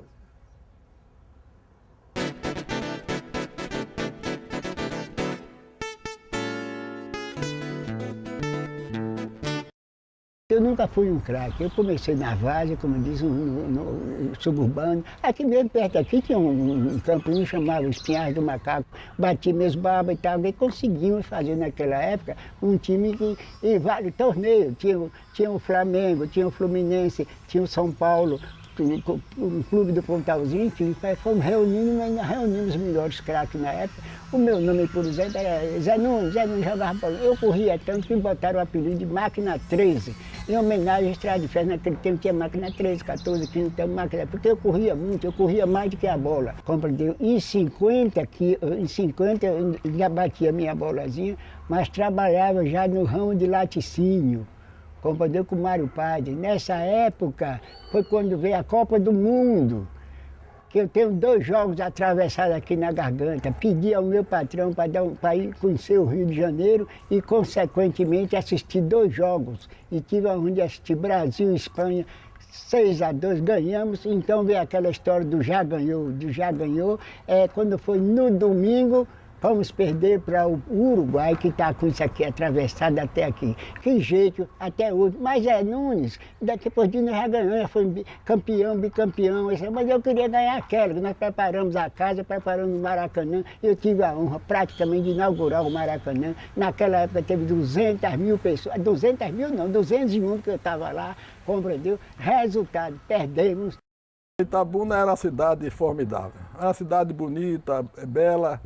Eu nunca fui um craque. Eu comecei na várzea, como diz, no suburbano. Aqui mesmo, perto aqui, tinha um campinho chamado Espinhais do Macaco. Bati meus babas e tal. E conseguimos fazer naquela época um time que, em vários torneios. Tinha o Flamengo, tinha o Fluminense, tinha o São Paulo, o clube do Pontalzinho, que fomos reunindo os melhores craques na época. O meu nome, por exemplo, era Zé Nunes jogava bola. Eu corria tanto que botaram o apelido de Máquina 13, em homenagem à Estrada de Ferro. Naquele tempo tinha Máquina 13, 14, 15, então máquina, porque eu corria muito, eu corria mais do que a bola. Em 50 eu já batia minha bolazinha, mas trabalhava já no ramo de laticínio. Compreendeu, com o Mário Padre. Nessa época foi quando veio a Copa do Mundo, que eu tenho 2 jogos atravessados aqui na garganta. Pedi ao meu patrão para ir conhecer o Rio de Janeiro e, consequentemente, assistir 2 jogos. E tive onde assistir Brasil e Espanha, 6-2, ganhamos, então veio aquela história do já ganhou, quando foi no domingo, vamos perder para o Uruguai, que está com isso aqui atravessado até aqui. Que jeito, até hoje. Mas Nunes, daqui por dia nós já ganhamos, já foi campeão, bicampeão. Mas eu queria ganhar aquela, que nós preparamos a casa, preparamos o Maracanã. Eu tive a honra praticamente de inaugurar o Maracanã. Naquela época teve 200 mil pessoas, 200 mil não, 201 que eu estava lá, compreendeu? Resultado, perdemos. Itabuna era uma cidade formidável, era uma cidade bonita, bela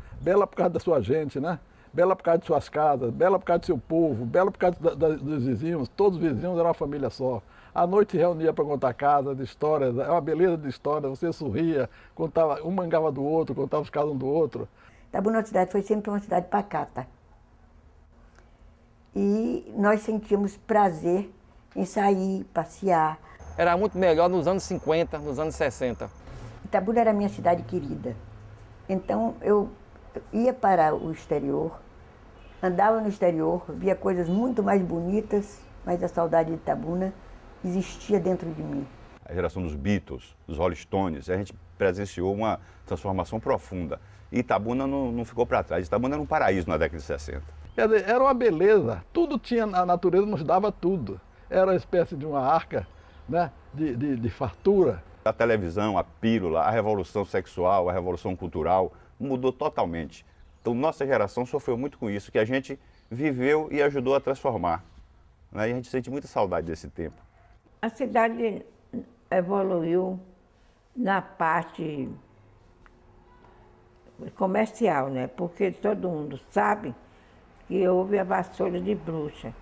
por causa da sua gente, né? Bela por causa de suas casas, bela por causa do seu povo, bela por causa dos vizinhos, todos os vizinhos eram uma família só. À noite reunia para contar casas, de histórias, é uma beleza de história, você sorria, contava, um mangava do outro, contava os casos um do outro. Itabuna, a cidade foi sempre uma cidade pacata. E nós sentíamos prazer em sair, passear. Era muito melhor nos anos 50, nos anos 60. Itabuna era a minha cidade querida. Então eu ia para o exterior, andava no exterior, via coisas muito mais bonitas, mas a saudade de Itabuna existia dentro de mim. A geração dos Beatles, dos Rolling Stones, a gente presenciou uma transformação profunda. E Itabuna não ficou para trás. Itabuna era um paraíso na década de 60. Quer dizer, era uma beleza, tudo tinha, a natureza nos dava tudo. Era uma espécie de uma arca, né, de fartura. A televisão, a pílula, a revolução sexual, a revolução cultural mudou totalmente. Então nossa geração sofreu muito com isso, que a gente viveu e ajudou a transformar. Né? E a gente sente muita saudade desse tempo. A cidade evoluiu na parte comercial, né? Porque todo mundo sabe que houve a vassoura de bruxa.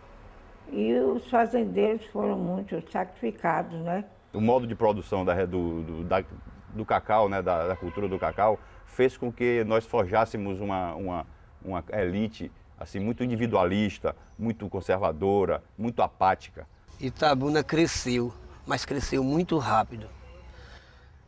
E os fazendeiros foram muito sacrificados, né? O modo de produção do cacau, né, da cultura do cacau, fez com que nós forjássemos uma elite assim, muito individualista, muito conservadora, muito apática. Itabuna cresceu, mas cresceu muito rápido,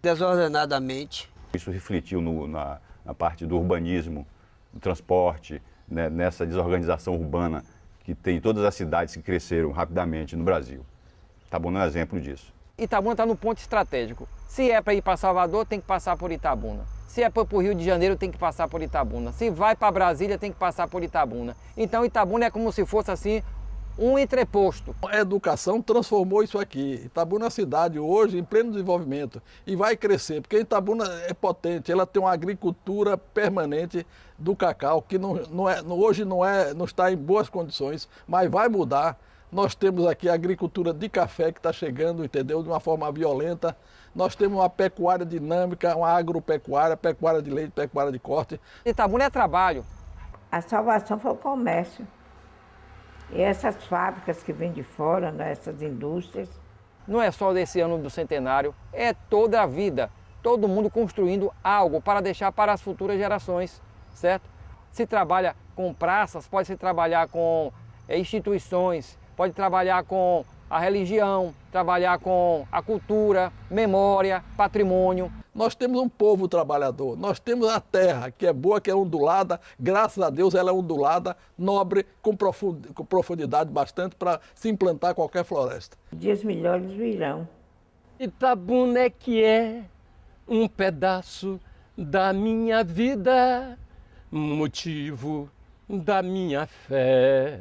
desordenadamente. Isso refletiu na parte do urbanismo, do transporte, né, nessa desorganização urbana que tem todas as cidades que cresceram rapidamente no Brasil. Itabuna é um exemplo disso. Itabuna está no ponto estratégico. Se é para ir para Salvador, tem que passar por Itabuna. Se é para o Rio de Janeiro, tem que passar por Itabuna. Se vai para Brasília, tem que passar por Itabuna. Então Itabuna é como se fosse assim um entreposto. A educação transformou isso aqui. Itabuna é uma cidade hoje em pleno desenvolvimento e vai crescer, porque Itabuna é potente, ela tem uma agricultura permanente do cacau, que hoje não está em boas condições, mas vai mudar. Nós temos aqui a agricultura de café que está chegando, entendeu? De uma forma violenta. Nós temos uma pecuária dinâmica, uma agropecuária, pecuária de leite, pecuária de corte. Itabuna é trabalho. A salvação foi o comércio. E essas fábricas que vêm de fora, né, essas indústrias. Não é só desse ano do centenário, é toda a vida. Todo mundo construindo algo para deixar para as futuras gerações, certo? Se trabalha com praças, pode se trabalhar com instituições, pode trabalhar com a religião, trabalhar com a cultura, memória, patrimônio. Nós temos um povo trabalhador, nós temos a terra que é boa, que é ondulada, graças a Deus ela é ondulada, nobre, com profundidade bastante para se implantar qualquer floresta. Dias melhores virão. Itabuna é que é um pedaço da minha vida, motivo da minha fé,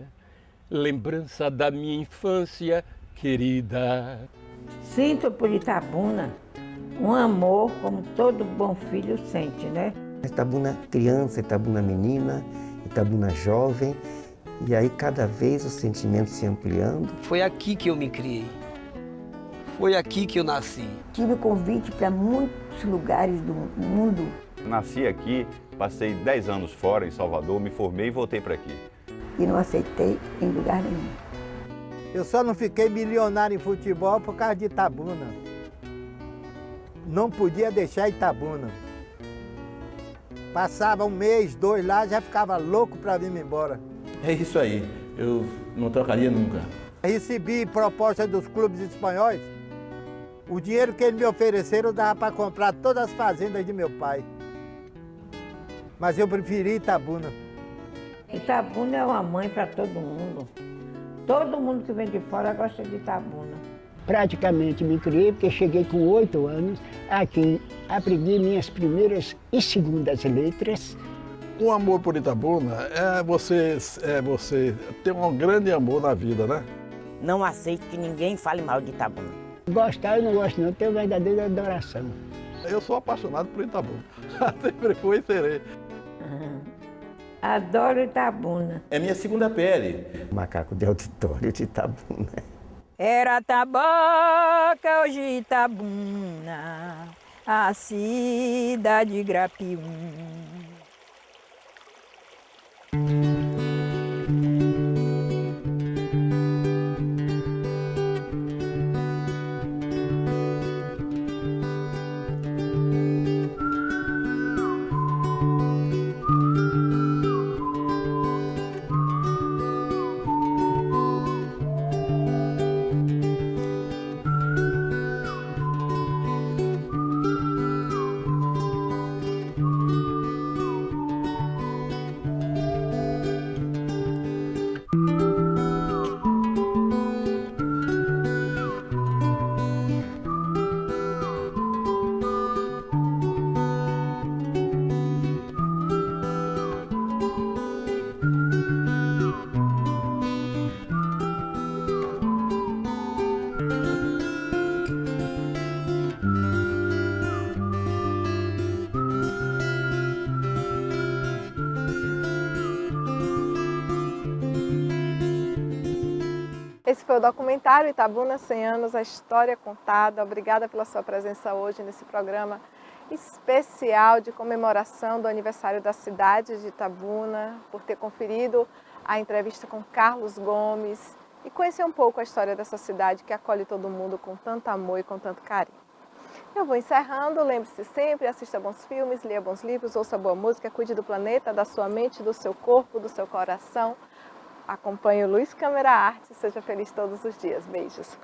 lembrança da minha infância querida. Sinto por Itabuna um amor como todo bom filho sente, né? Itabuna criança, Itabuna menina, Itabuna jovem, e aí cada vez o sentimento se ampliando. Foi aqui que eu me criei, foi aqui que eu nasci. Tive convite para muitos lugares do mundo. Nasci aqui, passei 10 anos fora em Salvador, me formei e voltei para aqui. E não aceitei em lugar nenhum. Eu só não fiquei milionário em futebol por causa de Itabuna. Não podia deixar Itabuna. Passava um mês, 2 lá, já ficava louco para vir embora. É isso aí, eu não trocaria nunca. Recebi proposta dos clubes espanhóis. O dinheiro que eles me ofereceram dava para comprar todas as fazendas de meu pai. Mas eu preferi Itabuna. Itabuna é uma mãe para todo mundo. Todo mundo que vem de fora gosta de Itabuna. Praticamente me criei, porque cheguei com 8 anos. Aqui aprendi minhas primeiras e segundas letras. O amor por Itabuna é você ter um grande amor na vida, né? Não aceito que ninguém fale mal de Itabuna. Gostar eu não gosto não, tenho verdadeira adoração. Eu sou apaixonado por Itabuna. Sempre fui e serei. Adoro Itabuna. É minha segunda pele. Macaco de auditório de Itabuna. Era Taboca, hoje Itabuna, a cidade Grapium. Esse foi o documentário Itabuna 100 anos, a história contada. Obrigada pela sua presença hoje nesse programa especial de comemoração do aniversário da cidade de Itabuna, por ter conferido a entrevista com Carlos Gomes e conhecer um pouco a história dessa cidade que acolhe todo mundo com tanto amor e com tanto carinho. Eu vou encerrando, lembre-se sempre, assista bons filmes, leia bons livros, ouça boa música, cuide do planeta, da sua mente, do seu corpo, do seu coração. Acompanhe o Luiz Câmara Arte, seja feliz todos os dias. Beijos.